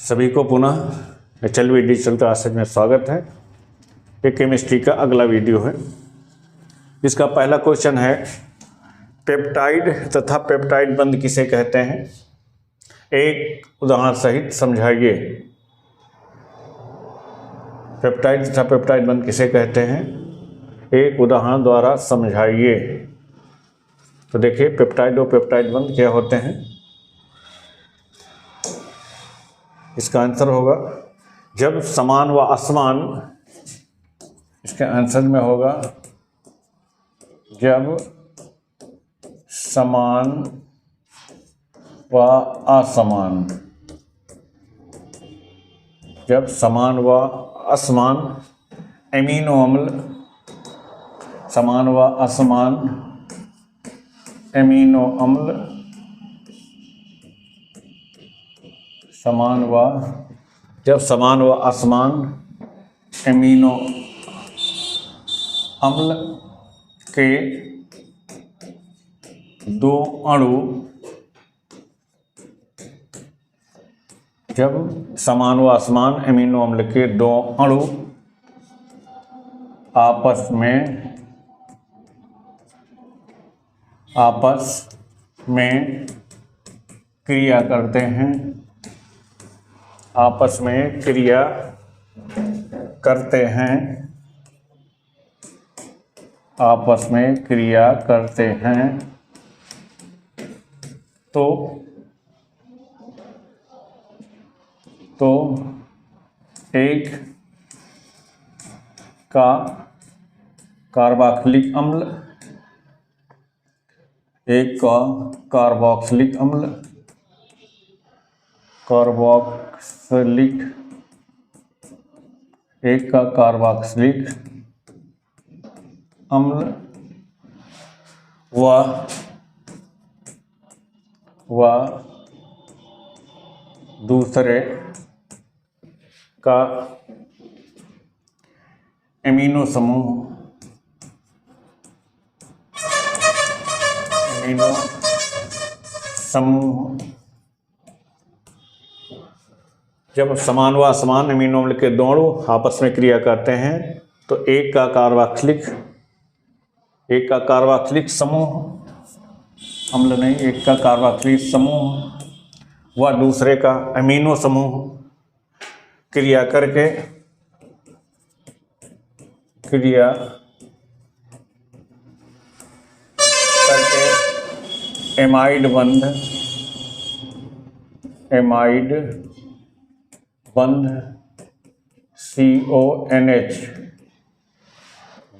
सभी को पुनः HLV डिजिटल क्लासेज में स्वागत है। ये केमिस्ट्री का अगला वीडियो है। इसका पहला क्वेश्चन है, पेप्टाइड तथा पेप्टाइड बंध किसे कहते हैं? एक उदाहरण सहित समझाइए। पेप्टाइड तथा पेप्टाइड बंध किसे कहते हैं? एक उदाहरण द्वारा समझाइए। तो देखिए, पेप्टाइड और पेप्टाइड बंध क्या होते हैं। इसका आंसर होगा जब समान व असमान, इसके आंसर में होगा जब समान व असमान, जब समान व असमान एमिनो अम्ल, समान व असमान एमिनो अम्ल, जब समान व असमान एमिनो अम्ल के दो अणु, जब समान व असमान एमिनो अम्ल के दो अणु आपस में क्रिया करते हैं, आपस में क्रिया करते हैं, आपस में क्रिया करते हैं, तो एक का कार्बोक्सिलिक अम्ल, एक का कार्बोक्सिलिक अम्ल, एक का कार्बोक्सिलिक अम्ल व दूसरे का एमिनो समूह, जब समान व असमान एमिनो अम्ल के दो अणु आपस में क्रिया करते हैं तो एक का कार्बोक्सिलिक समूह, अम्ल नहीं, एक का कार्बोक्सिलिक समूह व दूसरे का एमिनो समूह क्रिया करके एमाइड बंध CONH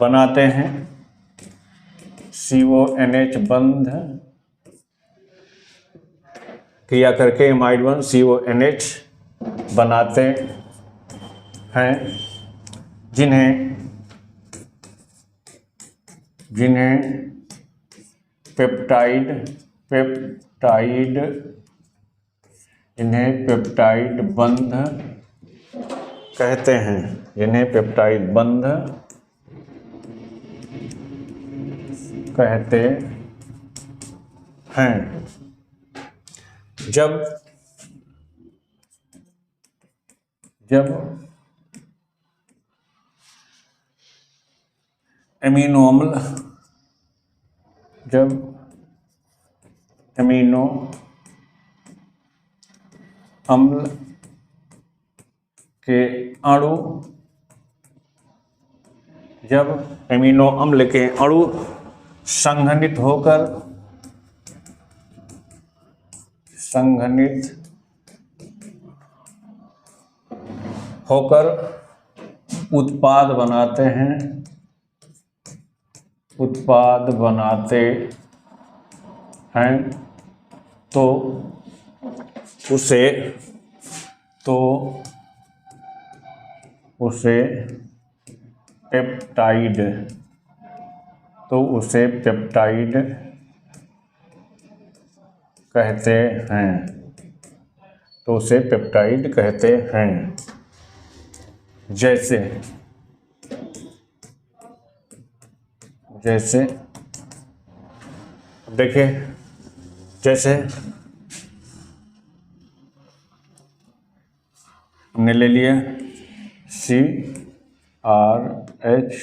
बनाते हैं। CONH बंध क्रिया करके एमाइड बंध CONH बनाते हैं, जिन्हें पेप्टाइड बंध कहते हैं, जिन्हें पेप्टाइड बंध कहते हैं। जब एमिनो अम्ल के अणु, जब एमिनो अम्ल के अणु संघनित होकर उत्पाद बनाते हैं, तो उसे पेप्टाइड कहते हैं। जैसे देखिए, जैसे हमने ले लिया CRH,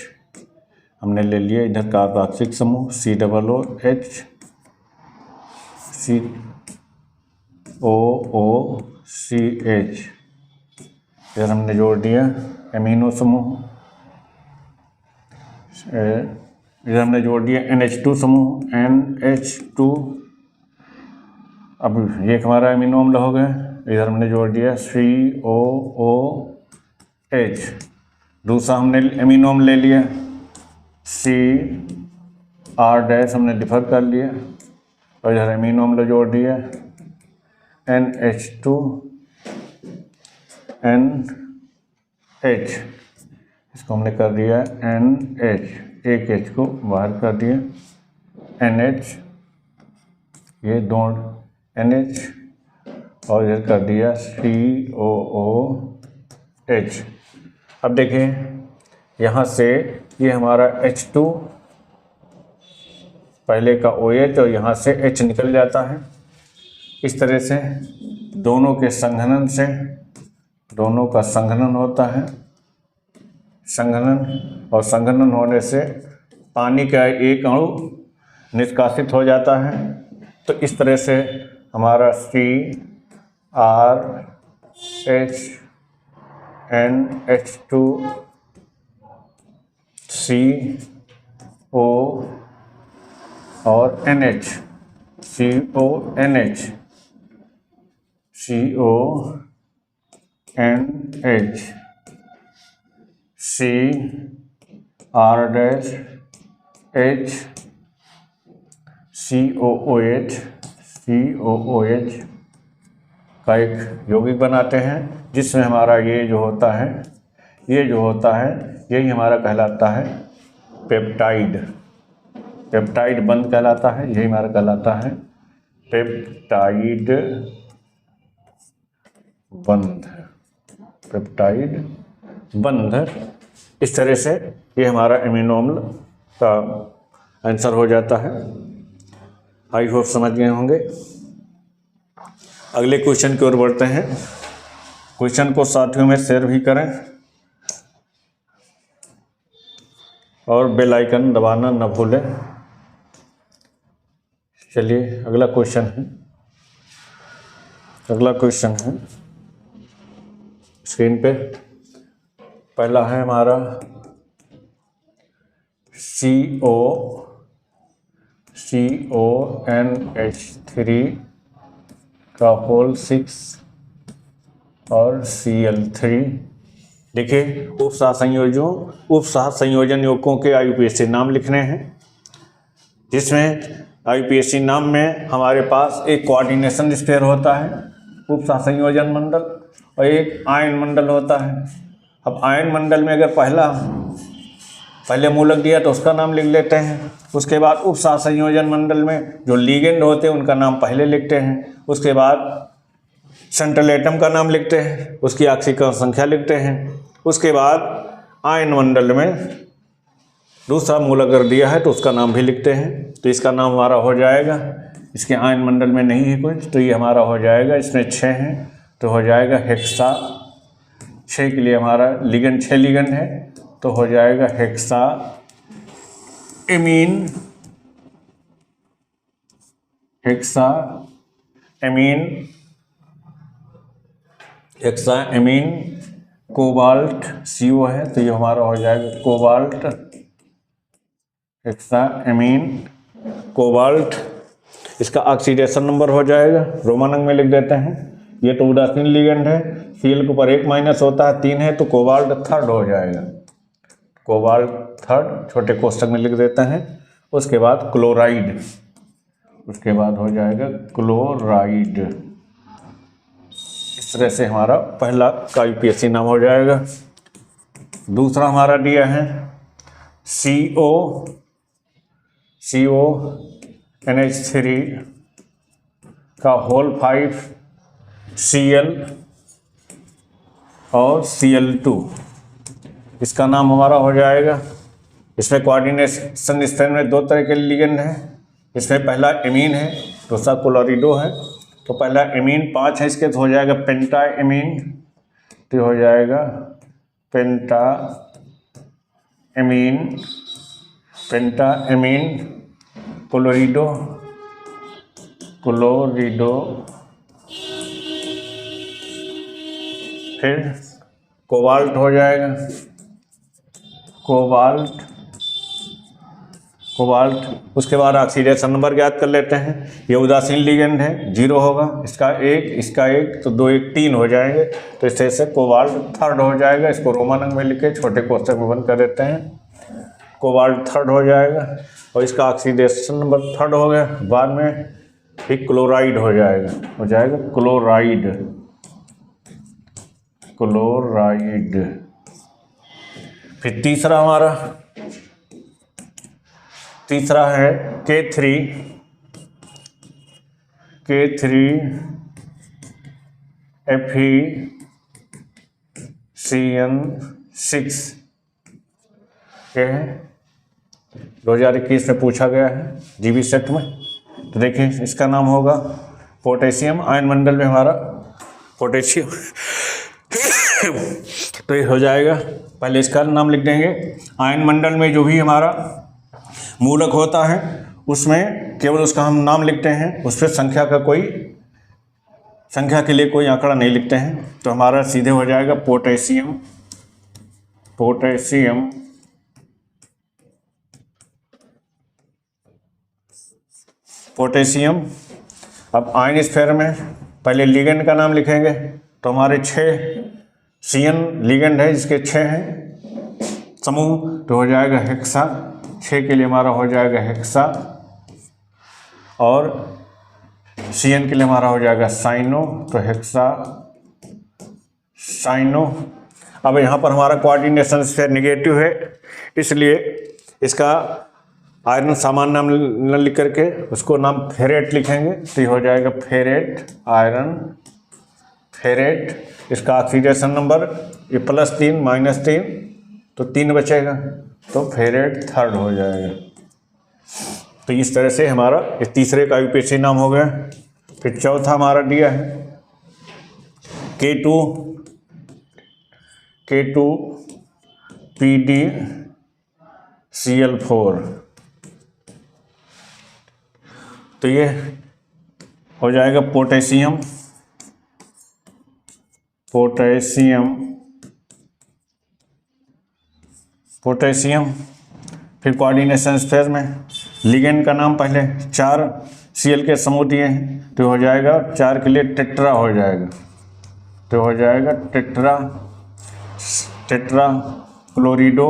हमने ले लिया इधर कार्बोक्सिलिक समूह COOH, COOCH, इधर हमने जोड़ दिया एमिनो समूह, इधर हमने जोड़ दिया NH2 समूह NH2। अब ये हमारा एमिनो अम्ल हो गया। इधर हमने जोड़ दिया COOH। दूसरा हमने एमिनो अम्ल ले लिया CR- हमने डिफर कर लिया और इधर एमिनो अम्ल जोड़ दिया NH2NH, इसको हमने कर दिया NH, एक H को बाहर कर दिया NH, ये दो NH और इधर कर दिया COOH। अब देखें यहाँ से ये हमारा H2 पहले का OH और यहाँ से H निकल जाता है। इस तरह से दोनों के संघनन से दोनों का संघनन होता है, संघनन, और संघनन होने से पानी का एक अणु निष्कासित हो जाता है। तो इस तरह से हमारा CRH NH2 CO और NH CONH CONH CRH COOH का एक यौगिक बनाते हैं, जिसमें हमारा ये जो होता है यही हमारा कहलाता है पेप्टाइड। पेप्टाइड बंध कहलाता है, यही हमारा कहलाता है पेप्टाइड बंध। पेप्टाइड बंध। इस तरह से ये हमारा एमिनो अम्ल का आंसर हो जाता है। आई होप समझ गए होंगे। अगले क्वेश्चन की ओर बढ़ते हैं। क्वेश्चन को साथियों में शेयर भी करें और बेल आइकन दबाना न भूलें। चलिए अगला क्वेश्चन है स्क्रीन पे। पहला है हमारा CONH3 का होल 6 और Cl3। देखिए उपसह संयोजन यौगिकों के IUPAC नाम लिखने हैं, जिसमें IUPAC नाम में हमारे पास एक कोऑर्डिनेशन स्टेयर होता है, उपसह संयोजन मंडल, और एक आयन मंडल होता है। अब आयन मंडल में अगर पहले मूलक दिया तो उसका नाम लिख लेते हैं। उसके बाद उपसह संयोजन मंडल में जो लिगेंड होते हैं उनका नाम पहले लिखते हैं। उसके बाद सेंट्रल एटम का नाम लिखते हैं, उसकी ऑक्सीकरण संख्या लिखते हैं। उसके बाद आयन मंडल में दूसरा मूलक अगर दिया है तो उसका नाम भी लिखते हैं। तो इसका नाम हमारा हो जाएगा, इसके आयन मंडल में नहीं है कुछ, तो ये हमारा हो जाएगा, इसमें 6 हैं तो हो जाएगा हेक्सा। 6 के लिए हमारा लिगेंड 6 लिगेंड है तो हो जाएगा हेक्सा एमीन कोबाल्ट CO है तो ये हमारा हो जाएगा कोबाल्ट, हेक्सा एमीन कोबाल्ट। इसका ऑक्सीडेशन नंबर हो जाएगा, रोमन अंक में लिख देते हैं। ये तो उदासीन लिगेंड है, Cl के ऊपर 1 माइनस होता है, 3 है तो कोबाल्ट थर्ड हो जाएगा, कोबाल्ट थर्ड, छोटे कोष्ठक में लिख देते हैं। उसके बाद क्लोराइड, उसके बाद हो जाएगा क्लोराइड। इस तरह से हमारा पहला का IUPAC नाम हो जाएगा। दूसरा हमारा दिया है CONH3 का होल 5 Cl और Cl2। इसका नाम हमारा हो जाएगा, इसमें कोऑर्डिनेशन स्टेयर में 2 तरह के लिगेंड हैं। इसमें पहला एमीन है, दूसरा क्लोरिडो है। तो पहला एमीन 5 है इसके, तो हो जाएगा पेंटा एमीन तो हो जाएगा पेंटा एमीन क्लोरिडो फिर कोबाल्ट हो जाएगा, कोबाल्ट। उसके बाद ऑक्सीडेशन नंबर ज्ञात कर लेते हैं। ये उदासीन लिगेंड है, 0 होगा, इसका 1 तो 2 1 3 हो जाएंगे। तो इस तरह से कोबाल्ट थर्ड हो जाएगा। इसको रोमन अंक में लिख के छोटे कोष्ठक में बंद कर देते हैं। कोबाल्ट थर्ड हो जाएगा और इसका ऑक्सीडेशन नंबर थर्ड हो गया। बाद में फिर क्लोराइड हो जाएगा, क्लोराइड। फिर तीसरा है K3FeCN6 ये है, 2021 में पूछा गया है जीबी सेट में। तो देखिए इसका नाम होगा पोटेशियम। आयन मंडल में हमारा पोटेशियम तो ये हो जाएगा, पहले इसका नाम लिख देंगे। आयन मंडल में जो भी हमारा मूलक होता है उसमें केवल उसका हम नाम लिखते हैं, उस पर संख्या के लिए कोई आंकड़ा नहीं लिखते हैं। तो हमारा सीधे हो जाएगा पोटेशियम। अब आयन स्फीयर में पहले लिगेंड का नाम लिखेंगे। तो हमारे 6 CN लिगेंड है, जिसके 6 हैं समूह। तो हो जाएगा हेक्सा, 6 के लिए हमारा हो जाएगा हेक्सा। और CN के लिए हमारा हो जाएगा साइनो, तो हेक्सा साइनो। अब यहाँ पर हमारा कोऑर्डिनेशन स्फीयर निगेटिव है, इसलिए इसका आयरन सामान्य नाम न लिख करके उसको नाम फेरेट लिखेंगे। तो ये हो जाएगा फेरेट, आयरन फेरेट। इसका ऑक्सीडेशन नंबर ये +3 -3 तो 3 बचेगा, तो फेरेट थर्ड हो जाएगा। तो इस तरह से हमारा इस तीसरे का यूपीएससी नाम हो गया। फिर चौथा हमारा दिया है K2PdCl4। तो ये हो जाएगा पोटेशियम। फिर कोऑर्डिनेशन स्फीयर में लिगेंड का नाम पहले 4 Cl के समूह दिए हैं। तो हो जाएगा 4 के लिए टेट्रा हो जाएगा। तो हो जाएगा टेट्रा क्लोरिडो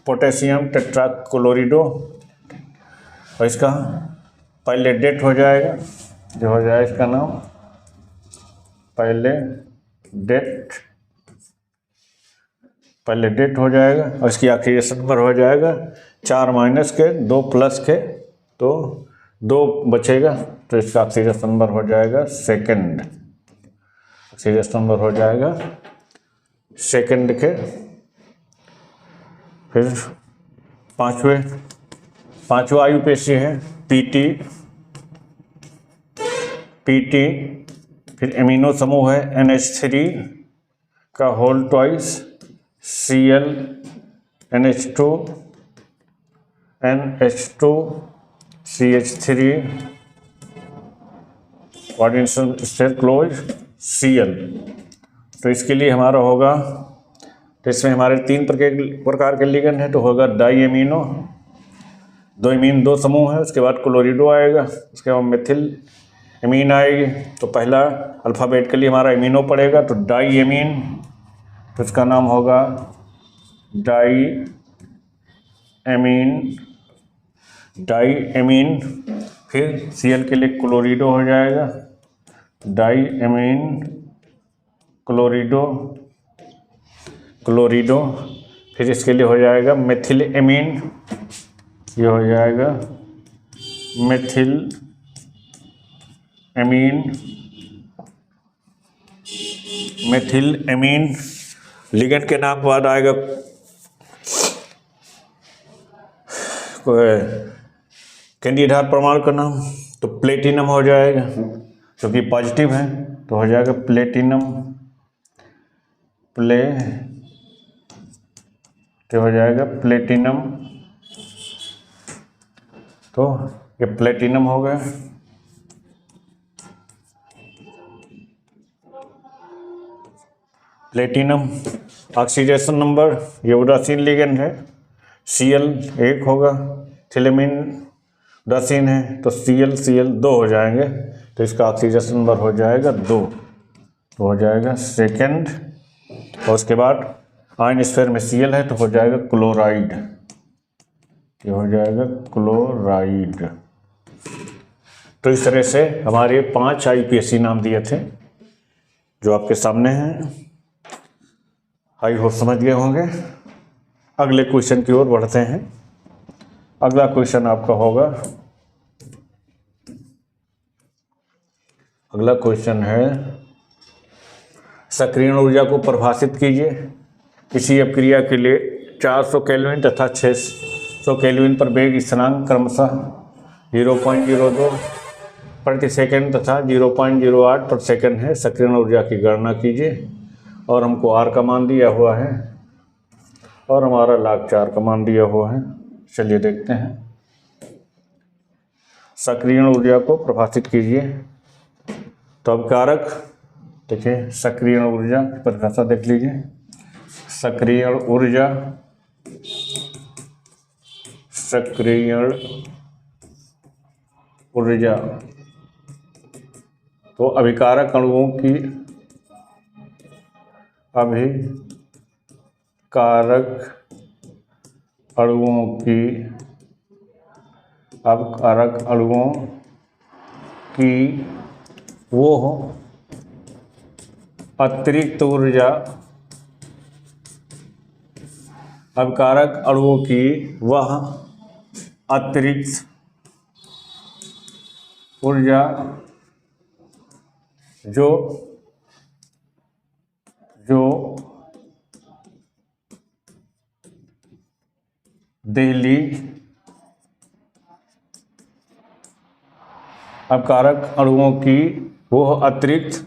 पोटेशियम टेट्रा क्लोरिडो। और इसका पहले डेट हो जाएगा, जो हो जाएगा इसका नाम पहले डेट हो जाएगा। और इसकी ऑक्सीडेशन नंबर हो जाएगा 4 माइनस के 2 प्लस के, तो 2 बचेगा। तो इसका ऑक्सीडेशन नंबर हो जाएगा सेकंड। ऑक्सीडेशन नंबर हो जाएगा सेकंड के। फिर पांचवा यूपीएससी है पीटी। फिर एमिनो समूह है NH3 का whole twice Cl NH2 CH3 coordination sphere close Cl। तो इसके लिए हमारा होगा, तो इसमें हमारे 3 प्रकार के लिगेंड है। तो होगा डाई एमिनो, 2 एमीन 2 समूह है। उसके बाद क्लोरिडो आएगा, उसके बाद मेथिल एमीन आएगी। तो पहला अल्फ़ाबेट के लिए हमारा एमिनो पड़ेगा, तो डाई एमीन। तो इसका नाम होगा डाई एमीन। फिर Cl के लिए क्लोरिडो हो जाएगा, डाई एमीन क्लोरिडो। फिर इसके लिए हो जाएगा मेथिल एमीन, ये हो जाएगा मेथिल एमीन। लिगेंड के नाम के बाद आएगा केंद्रीय आधार परमाणु का नाम, तो प्लेटिनम हो जाएगा, क्योंकि पॉजिटिव है तो हो जाएगा प्लेटिनम तो हो जाएगा प्लेटिनम, तो ये प्लेटिनम हो गया। प्लेटिनम ऑक्सीडेशन नंबर, ये उदासीन लिगेंड है, Cl 1 होगा, थिलेमिन उदासीन है तो Cl 2 हो जाएंगे, तो इसका ऑक्सीडेशन नंबर हो जाएगा 2, तो हो जाएगा सेकेंड। और उसके बाद आयन स्फीयर में Cl है तो हो जाएगा क्लोराइड, ये हो जाएगा क्लोराइड। तो इस तरह से हमारे 5 IUPAC नाम दिए थे जो आपके सामने हैं, आई होप समझ गए होंगे। अगले क्वेश्चन की ओर बढ़ते हैं। अगला क्वेश्चन आपका होगा, अगला क्वेश्चन है सक्रियण ऊर्जा को परिभाषित कीजिए। किसी अपक्रिया के लिए 400 केल्विन तथा 600 केल्विन पर वेग स्थिरांक क्रमशः 0.02 प्रति सेकंड तथा 0.08 प्रति सेकंड है। सक्रियण ऊर्जा की गणना कीजिए। और हमको R का मान दिया हुआ है और हमारा log 4 का मान दिया हुआ है। चलिए देखते हैं। सक्रियण ऊर्जा को परिभाषित कीजिए। तो अब कारक देखिए, सक्रियण ऊर्जा की परिभाषा देख लीजिए। सक्रियण ऊर्जा तो अभिकारक अणुओं की वो अतिरिक्त ऊर्जा, अभिकारक अणुओं की वह अतिरिक्त ऊर्जा जो देहली अपकारक अणुओं की वो अतिरिक्त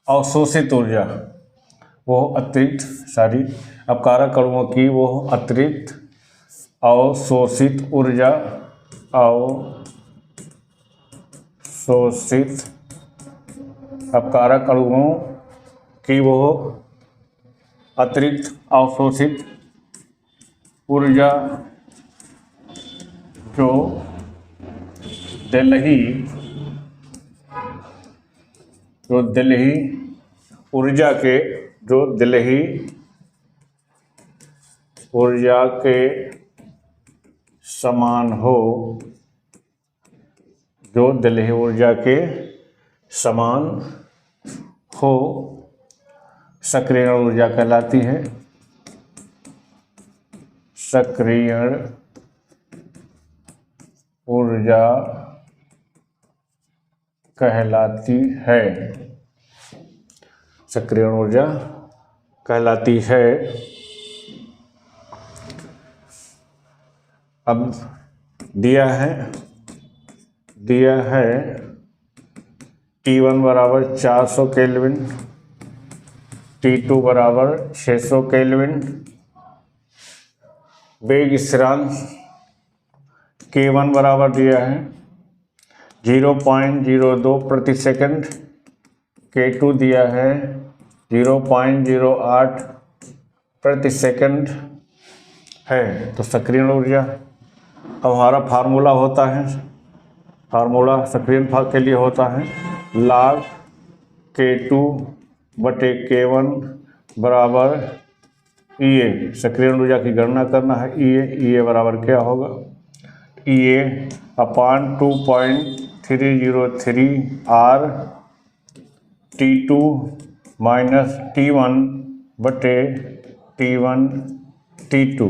अवशोषित ऊर्जा, अपकारक अणुओं की वो अतिरिक्त अवशोषित ऊर्जा, अपकारक अणुओं की वो अतिरिक्त अवशोषित ऊर्जा जो दिल्ही ऊर्जा के समान हो, जो दिल्ही ऊर्जा के समान हो, सक्रियण ऊर्जा कहलाती है। सक्रियण ऊर्जा कहलाती है। सक्रियण ऊर्जा कहलाती है। अब दिया है T1 बराबर 400 केल्विन, T2 बराबर 600 केल्विन, वेग स्थिरांक K1 बराबर दिया है 0.02 प्रति सेकंड, K2 दिया है 0.08 प्रति सेकंड है। तो सक्रियण ऊर्जा, अब हमारा फार्मूला होता है, फार्मूला सक्रियण भाग के लिए होता है log K2 बटे K1 बराबर EA। सक्रियण ऊर्जा की गणना करना है EA बराबर क्या होगा, EA अपान 2.303 R T2 माइनस T1 बटे T1 T2,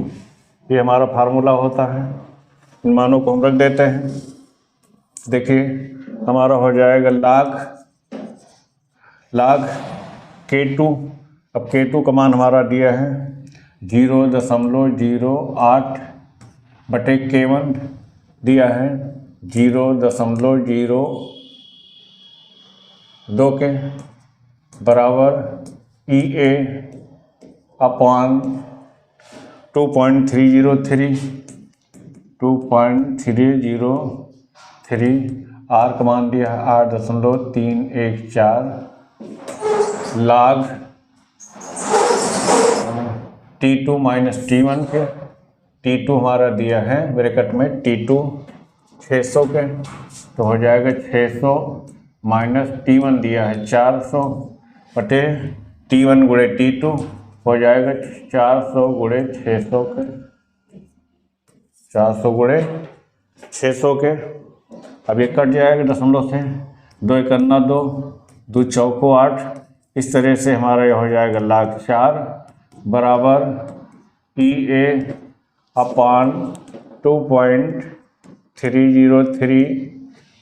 ये हमारा फार्मूला होता है। इन मानों को हम रख देते हैं। देखिए हमारा हो जाएगा log K2, अब K2 का मान हमारा दिया है 0.08 बटे K1 दिया है 0.02 के बराबर EA अपॉन 2.303 R का मान दिया है 8.314 log T2 माइनस T1 के। T2 हमारा दिया है ब्रैकेट में T2 600 के, तो हो जाएगा 600 माइनस T1 दिया है 400 बटे T1 गुणे T2 हो जाएगा 400 गुणे 600 के, 400 गुणे 600 के। अब ये कट जाएगा दशमलव से, 2 एकन्ना 2, 2 चौको 8, इस तरह से हमारा यह हो जाएगा log 4 बराबर EA अपॉन 2.303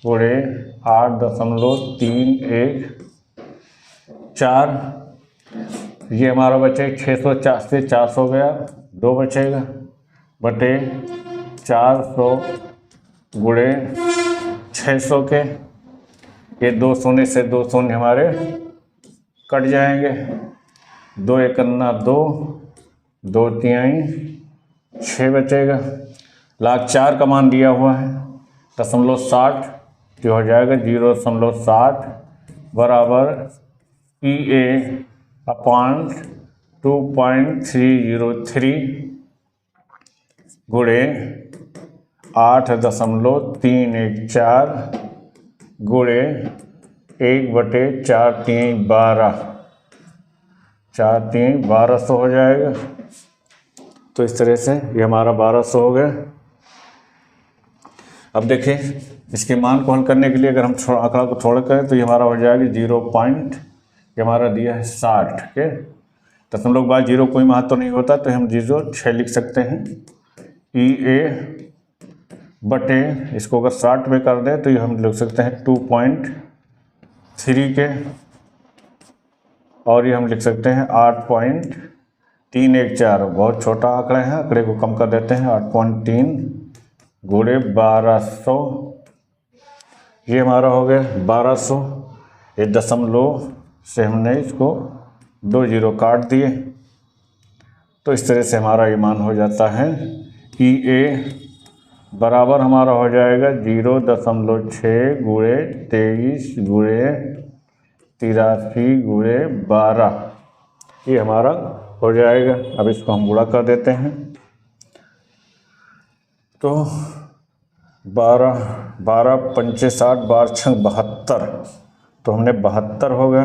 गुणे 8.314। ये हमारा बचे 600 से 400 गया, 2 बचेगा बटे 400 गुणे 600 के। ये 2 शून्य से 2 शून्य हमारे कट जाएंगे, 2 एकन्ना 2, 2 तिहाई 6 बचेगा। log 4 का मान दिया हुआ है 0.60, जो हो जाएगा 0.60 बराबर EA अपॉन 2.303 गुणे 8.314 गुणे 1/4 1200 हो जाएगा। तो इस तरह से ये हमारा 1200 हो गया। अब देखिए इसके मान को हल करने के लिए अगर हम आंकड़ा को थोड़ा करें तो ये हमारा हो जाएगा 0 पॉइंट, ये हमारा दिया है 60 के। दशमलव के बाद 0 कोई महत्व तो नहीं होता, तो हम 0.6 लिख सकते हैं। EA बटे इसको अगर 60 में कर दें तो ये हम लिख सकते हैं 2.3 के, और ये हम लिख सकते हैं 8.314। बहुत छोटा आंकड़ा है, आंकड़े को कम कर देते हैं। 8.3 गुणे 1200, ये हमारा हो गया 1200। ये दशमलव से हमने इसको 2 0 काट दिए, तो इस तरह से हमारा ये मान हो जाता है। EA बराबर हमारा हो जाएगा 0.6 गुणे 23 गुणे 83 गुणे 12, ये हमारा हो जाएगा। अब इसको हम गुणा कर देते हैं, तो 12 पंचे 60, 12 छंग 72, तो हमने 72 हो गया।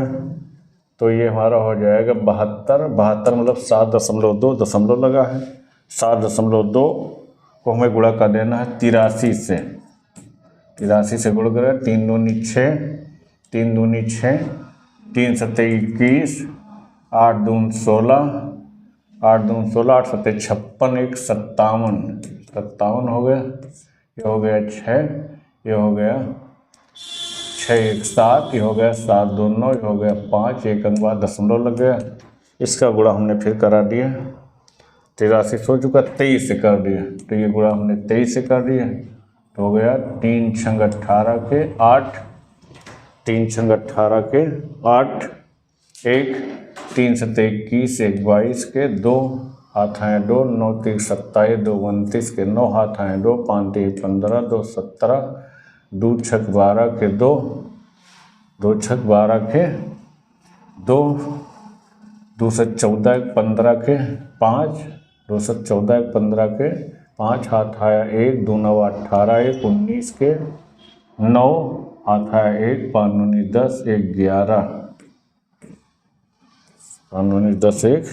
तो ये हमारा हो जाएगा 72 मतलब 7.2 दशमलव लगा है। 7.2 को हमें गुणा कर देना है 83 से। 83 से गुणा करें, 3 दूनी 6, 3 दूनी 6, 3 सत्ते 21, 8 दून 16, 8 दून 16, 8 सत्ते 56, 1 57 हो गया। ये हो गया 6, ये हो गया 6 1 7, ये हो गया 7 2 9, ये हो गया 5, एक अंक बाद दशमलव लग गया। इसका गुणा हमने फिर करा दिया, 83 हो चुका, 23 से कर दिया, तो ये गुणा हमने 23 से कर दिया, तो हो गया 3 छंग 18 के 8, 3 छंग 18 के 8, 1 3 सत्ते 21, 1 22 के 2 हाथ आए 2, 9 3 27, 2 29 के 9 हाथ आए 2, 5 3 15, 2 17, 2 छक 12 के 2, 2 छक 12 के 2, 2 से 14 15 के 5, 2 से 14 15 के 5 हाथ आया 1, 2 9 18, 1 19 के 9 हाथ आया 1, 5 9 10, 1 11, 5 9 10 1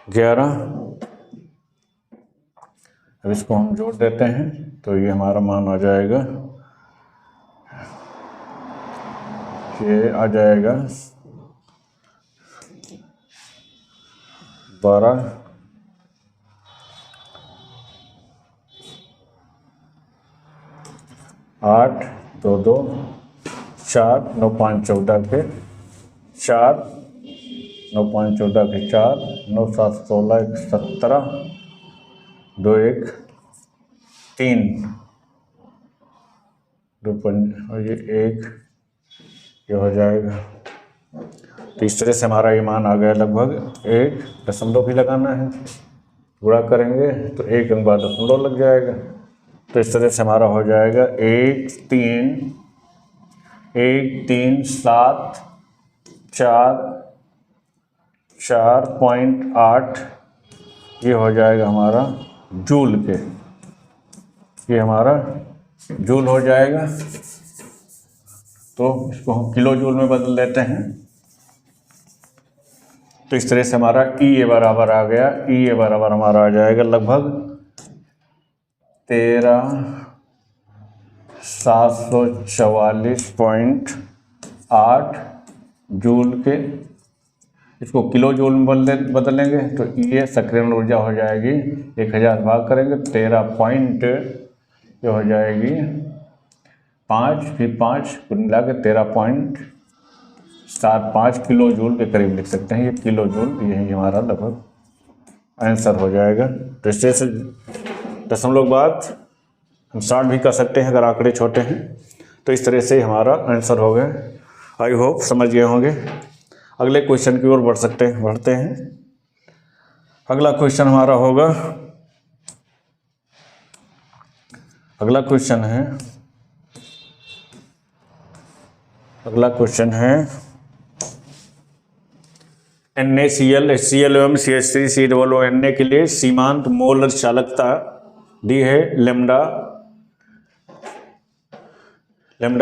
11। अब इसको हम जोड़ देते हैं, तो ये हमारा मान आ जाएगा, ये आ जाएगा 12 8 2 2 4 9 5 14 के 4, 9 5 14 के 4, 9 7 16 1 17, 2 1 3, और ये 1 ये हो जाएगा। तो इस तरह से हमारा ये मान आ गया लगभग 1 दशमलव भी लगाना है, गुणा करेंगे तो 1 अंक बाद दशमलव लग जाएगा। तो इस तरह से हमारा हो जाएगा 1,3,7,4.8 ये हो जाएगा हमारा जूल के, ये हमारा जूल हो जाएगा। तो इसको हम किलो जूल में बदल देते हैं। तो इस तरह से हमारा ई बराबर आ गया, ई बराबर हमारा आ जाएगा लगभग 13,744.8 जूल के। इसको किलो जूल में बदलेंगे तो ये सक्रियण ऊर्जा हो जाएगी 1000 भाग करेंगे 13 पॉइंट ये हो जाएगी 5, फिर 5 कुल मिला के 13.75 किलो जूल के करीब लिख सकते हैं। ये किलो जूल यही हमारा लगभग आंसर हो जाएगा। तो इससे से दशमलव के बाद हम 60 भी कर सकते हैं अगर आंकड़े छोटे हैं। तो इस तरह से हमारा आंसर हो गया। आई होप समझ गए होंगे। अगले क्वेश्चन की ओर बढ़ते हैं। अगला क्वेश्चन हमारा होगा, अगला क्वेश्चन है NaCl HCl एवं CH3COONA के लिए सीमांत मोलर चालकता दी है लेमडा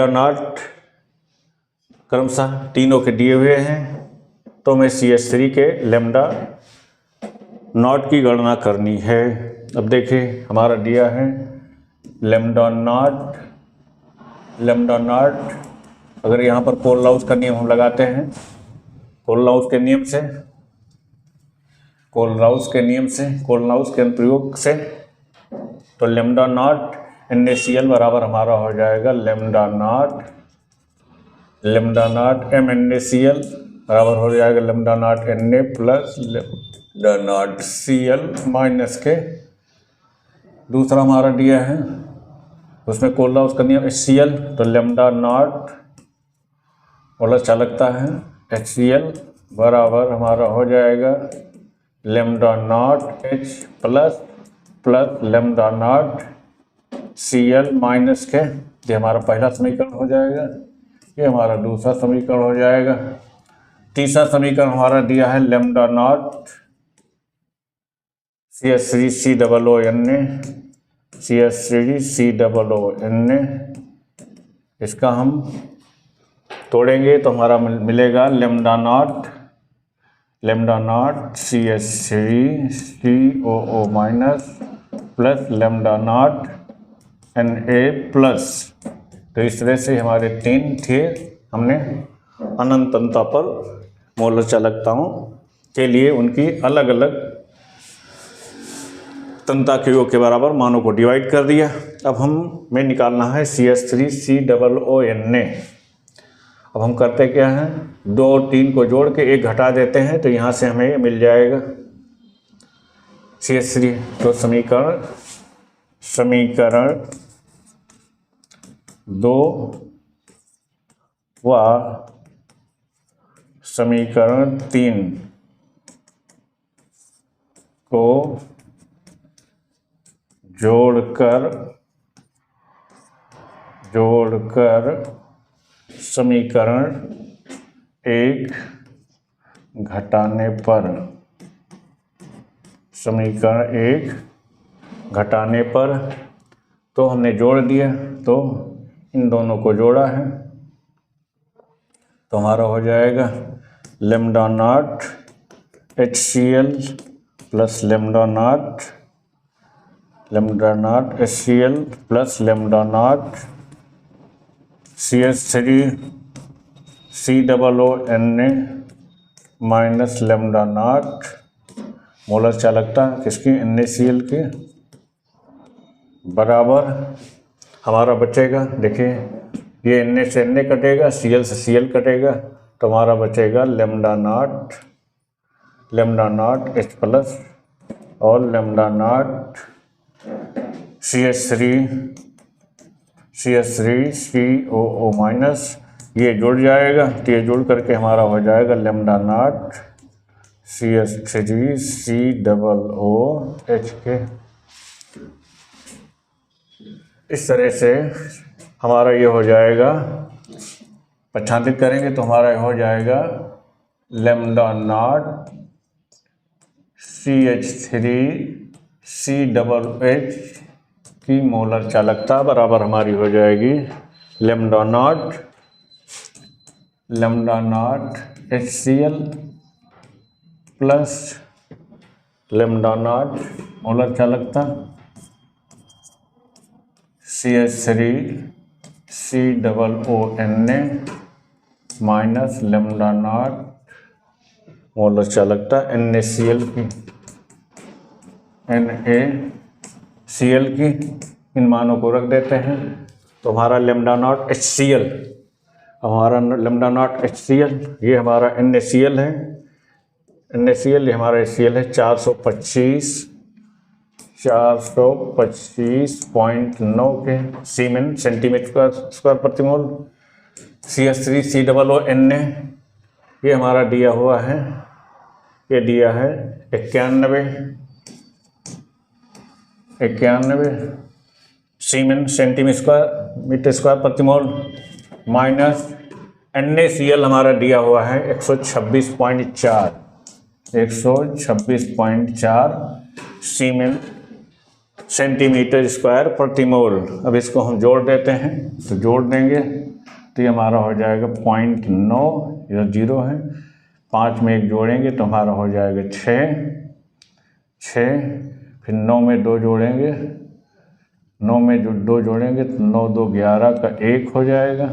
नॉट क्रमशः तीनों के दिए हुए हैं। तो हमें CH3 के लेमडा नॉट की गणना करनी है। अब देखिए हमारा दिया है लेमडा नॉट। अगर यहाँ पर कोलराउस का नियम हम लगाते हैं, कोलराउस के अनुप्रयोग से, तो लेमडा नॉट NaCl बराबर हमारा हो जाएगा लेमडा नॉट MnACl बराबर हो जाएगा lambda naught Na plus lambda naught Cl minus के। दूसरा हमारा दिया है उसमें कोलराउस का नियम HCl, तो लेमडा नॉट मोलर चालकता है HCl बराबर हमारा हो जाएगा lambda naught H plus lambda naught Cl minus के। ये हमारा पहला समीकरण हो जाएगा, ये हमारा दूसरा समीकरण हो जाएगा। तीसरा समीकरण हमारा दिया है लेमडा नॉट CH3COONA। इसका हम तोड़ेंगे तो हमारा मिलेगा lambda naught CH3COO minus plus lambda naught Na plus. तो इस तरह से हमारे 3 थे, हमने अनंतता पर मोलर चालकताओं के लिए उनकी अलग अलग तन्यता के योग के बराबर मानों को डिवाइड कर दिया। अब हमें निकालना है CH3COONA। अब हम करते क्या हैं, 2 और 3 को जोड़ के 1 घटा देते हैं, तो यहाँ से हमें मिल जाएगा CH3। तो समीकरण 2 व समीकरण 3 को जोड़कर समीकरण 1 घटाने पर तो हमने जोड़ दिया, तो इन दोनों को जोड़ा है तो हमारा हो जाएगा lambda naught HCl plus lambda naught HCl plus lambda naught CH3COONA minus lambda naught molar चालकता किसकी, NaCl की, बराबर हमारा बचेगा। देखिए ये Na से Na कटेगा, Cl से Cl कटेगा, तो हमारा बचेगा लेमडा नॉट H प्लस और लेमडा नॉट CH3COO माइनस, ये जुड़ जाएगा तो ये जुड़ करके हमारा हो जाएगा लैम्डा नॉट CH3COOH के। इस तरह से हमारा ये हो जाएगा, पक्षांतरित करेंगे तो हमारा ये हो जाएगा लैम्डा नॉट CH3COOH की मोलर चालकता बराबर हमारी हो जाएगी lambda naught HCl plus lambda naught molar चालकता CH3COONA minus lambda naught molar चालकता NaCl की, इन मानों को रख देते हैं तो हमारा लैम्डा नॉट HCl, हमारा लैम्डा नॉट HCl ये हमारा NaCl है, NaCl ये हमारा HCl है 425.9 के सीमेन सेंटीमीटर स्क्वायर प्रति मोल। CH3COONA ये हमारा दिया हुआ है, ये दिया है 91 सीमेन सेंटीमीटर स्क्वायर प्रति मोल, माइनस NaCl हमारा दिया हुआ है 126.4 सीमेन सेंटीमीटर स्क्वायर प्रति मोल। अब इसको हम जोड़ देते हैं तो जोड़ देंगे तो ये हमारा हो जाएगा 0.9, यह 0 है, 5 में 1 जोड़ेंगे तो हमारा हो जाएगा 6, फिर 9 में 2 जोड़ेंगे, 9 में जो 2 जोड़ेंगे तो 9 2 11 का 1 हो जाएगा,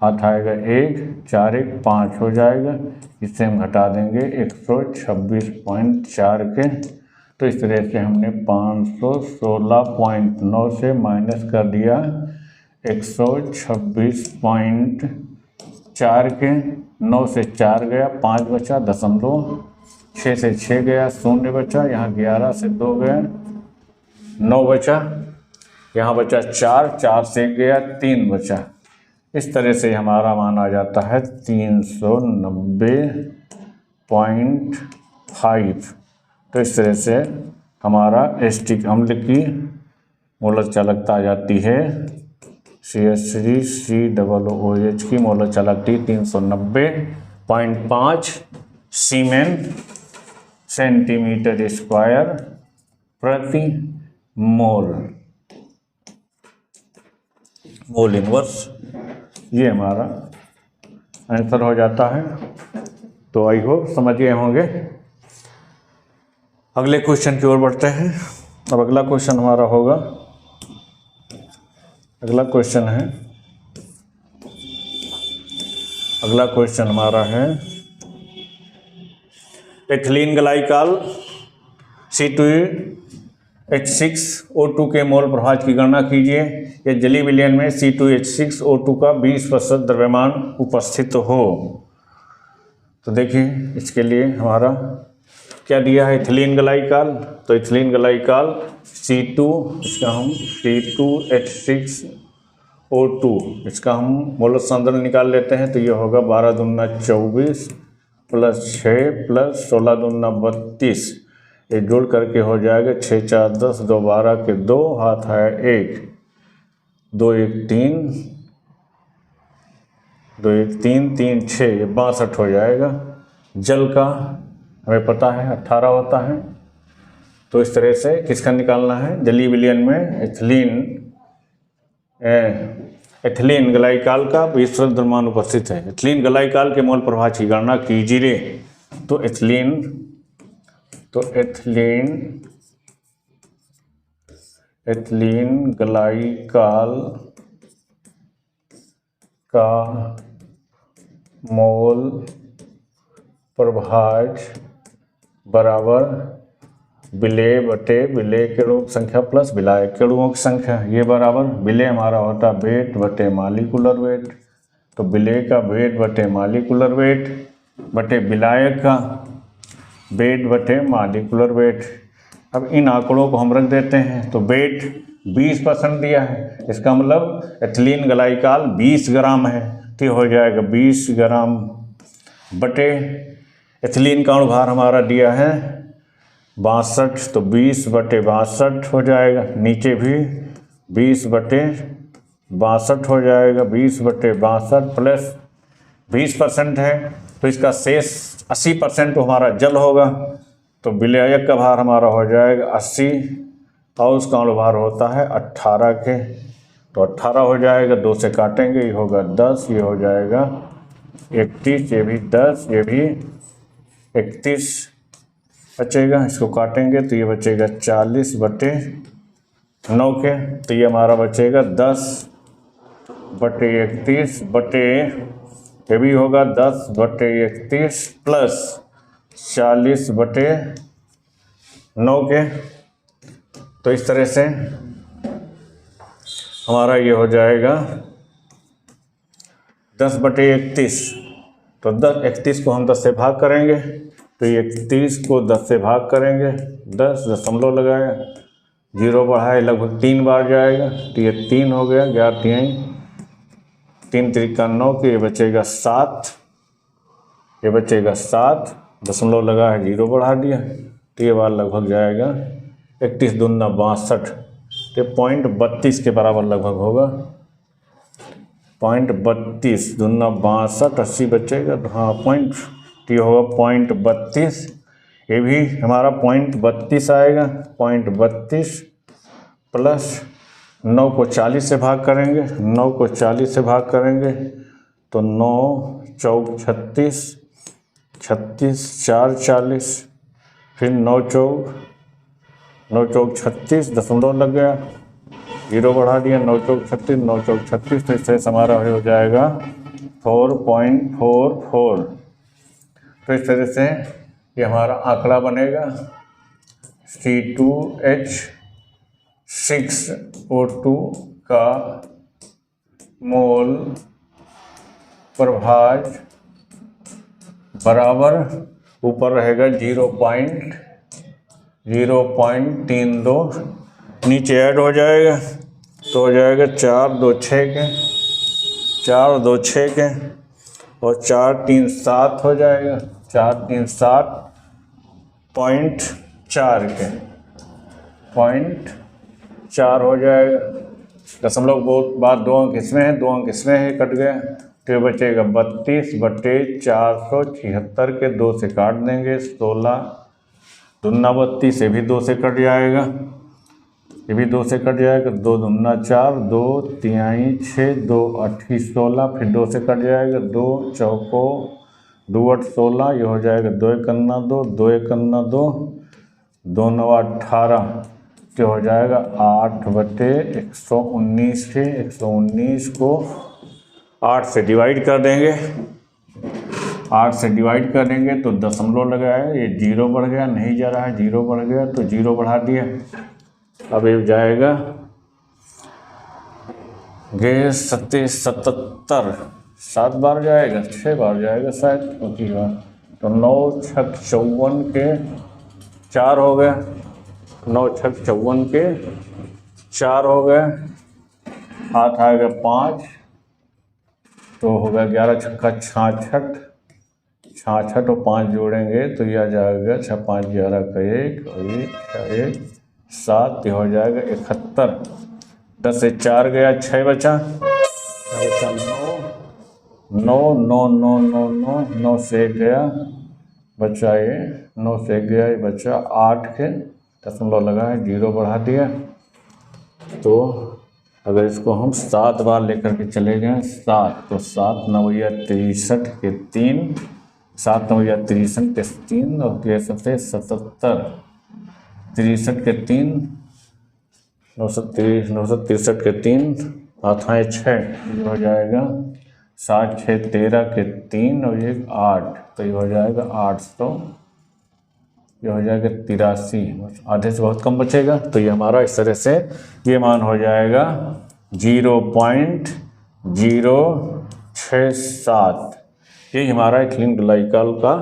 हाथ आएगा 1, 4 1 5 हो जाएगा, इससे हम घटा देंगे 126.4 के। तो इस तरह से हमने 516.9 से माइनस कर दिया 126.4 के, 9 से 4 गया, 5 बचा, 6 से 6 गया, 0 बचा, यहाँ 11 से 2 गया, 9 बचा, यहाँ बचा 4 से 1 गया, 3 बचा। इस तरह से हमारा मान आ जाता है 390.5। तो इस तरह से हमारा एसिटिक अम्ल की मोलर चालकता आ जाती है, CH3COOH की मोलर चालकता 390.5 सीमेन सेंटीमीटर स्क्वायर प्रति मोल इनवर्स, ये हमारा आंसर हो जाता है। तो आई होप समझ गए होंगे। अगले क्वेश्चन की ओर बढ़ते हैं। अब अगला क्वेश्चन हमारा होगा, अगला क्वेश्चन हमारा है एथिलीन ग्लाइकॉल C2H6O2 के मोल प्रभाव की गणना कीजिए। यह जलीय विलयन में C2H6O2 का 20% द्रव्यमान उपस्थित हो। तो देखिए इसके लिए हमारा क्या दिया है, एथिलीन ग्लाइकॉल। तो एथिलीन ग्लाइकॉल C2, इसका हम C2H6O2 इसका हम मोलर सांद्रण निकाल लेते हैं। तो ये होगा 12 दूना 24 प्लस 6 प्लस 16 दूना 32, ये जोड़ करके हो जाएगा 6 4 10, 2 12 के 2, हाथ है 1, 2 1 3, 2 1 3 3 6, ये 62 हो जाएगा। जल का हमें पता है 18 होता है। तो इस तरह से किसका निकालना है, जलीय विलयन में एथिलीन ग्लाइकॉल का 20% द्रव्यमान उपस्थित है। एथिलीन ग्लाइकॉल के मोल प्रभाव की गणना कीजिए। तो एथिलीन ग्लाइकॉल का मोल प्रभाव बराबर विलेय बटे विलेय के अणुओं की संख्या प्लस विलायक के अणुओं की संख्या। ये बराबर विलेय हमारा होता है वेट बटे मालिकुलर वेट, तो विलेय का वेट बटे मालिकुलर वेट बटे विलायक का वेट बटे मालिकुलर वेट। अब इन आंकड़ों को हम रख देते हैं। तो वेट 20% दिया है, इसका मतलब एथिलीन ग्लाइकॉल 20 ग्राम है, तो हो जाएगा 20 ग्राम बटे एथिलीन का अणुभार हमारा दिया है 62, तो 20 बटे 62 हो जाएगा। नीचे भी 20 बटे 62 हो जाएगा, 20 बटे 62 प्लस 20% है, तो इसका शेष 80% तो हमारा जल होगा, तो विलायक का भार हमारा हो जाएगा 80 और उसका अणुभार होता है 18 के, तो 18 हो जाएगा, 2 से काटेंगे, ये होगा 10, ये हो जाएगा 31, ये भी 10, ये भी 31 बचेगा, इसको काटेंगे तो ये बचेगा 40 बटे 9 के, तो ये हमारा बचेगा 10 बटे 31 बटे, ये भी होगा 10 बटे 31 प्लस 40 बटे 9 के, तो इस तरह से हमारा ये हो जाएगा 10 बटे 31, तो 31 को हम 10 से भाग करेंगे, तो 31 को 10 से भाग करेंगे, 10 दशमलव लगाया, 0 बढ़ाए लगभग 3 बार जाएगा, तो ये 3 हो गया, 11 3 त्रिका 9 के, ये बचेगा 7, ये बचेगा 7, दशमलव लगा है 0 बढ़ा दिया, तो ये बार लगभग जाएगा 31 दूना 62, तो 0.32 के बराबर लगभग होगा, 0.32 दूना 62, 80 बचेगा, तो हाँ ये होगा 0.32, ये भी हमारा 0.32 आएगा, 0.32 प्लस 9 को 40 से भाग करेंगे, 9 को 40 से भाग करेंगे तो 9 चौक 36, 36 4 40, फिर 9 चौक 36 दशमलव लग गया, 0 बढ़ा दिया, 9 चौक 36, 9 चौक 36, तो इससे हमारा हो जाएगा 4.44, तो इस तरह से ये हमारा आंकड़ा बनेगा C2H6O2 का मोल प्रभाज बराबर ऊपर रहेगा 0.32, नीचे ऐड हो जाएगा तो हो जाएगा 4 2 6 के, 4 2 6 के और 4 3 7 हो जाएगा, 4 3 7.4 के, 0.4 हो जाएगा, दशमलव बहुत बार 2 अंक इसमें है, 2 अंक इसमें है, कट गया, तो बचेगा 32 बटे 476 के, 2 से काट देंगे, 16 दूना 32, ये भी 2 से कट जाएगा, ये भी 2 से कट जाएगा, 2 दूना 4, 2 तिहाई 6, 2 8 16, फिर 2 से कट जाएगा, 2 चौको 2 8 16, ये हो जाएगा 2 1 2, 2 1 2, 2 9 18, तो हो जाएगा 8 बटे 119 के, 119 को 8 से डिवाइड कर देंगे, 8 से डिवाइड करेंगे तो दशमलव लगा है, ये 0 बढ़ गया, नहीं जा रहा है, 0 बढ़ गया तो 0 बढ़ा दिया, अब ये जाएगा 77, 7 बार जाएगा, 6 बार जाएगा शायद, क्योंकि तो 9 6 54 के 4 हो गया, 9 6 54 के 4 हो गए, हाथ आएगा 5, तो होगा 11 छक्का 66, 66 और 5 जोड़ेंगे तो यह आ जाएगा 6 5 11 का 1 और 1 7, हो जाएगा 71, 10 से 4 गया, 6 बचा, 9 9 9 9 9 9 से 1 गया, बचा ये 9 से 1 गया, ये बचा 8 के, दशमलव लगा है, 0 बढ़ा दिया, तो अगर इसको हम 7 बार लेकर के चले जाएं, 7 तो 7 9 63 के 3, 7 9 63 के 3 और ये सबसे 77, 63 के 3, 963 के 3, हाथाएँ 6, ये हो जाएगा 7 6 13 के 3 और ये 8, तो ये हो जाएगा 800, ये हो जाएगा 83, आधे से बहुत कम बचेगा, तो ये हमारा इस तरह से ये मान हो जाएगा 0.067, ये हमारा इथिलीन ग्लाइकॉल का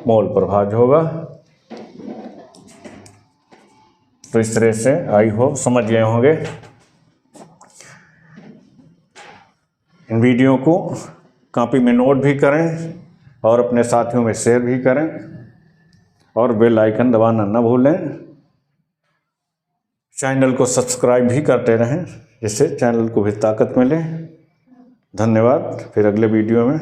मोल प्रभाज होगा। तो इस तरह से आई होप समझ गए होंगे। इन वीडियो को कॉपी में नोट भी करें और अपने साथियों में शेयर भी करें और बेल आइकन दबाना न भूलें। चैनल को सब्सक्राइब भी करते रहें जिससे चैनल को भी ताकत मिले। धन्यवाद। फिर अगले वीडियो में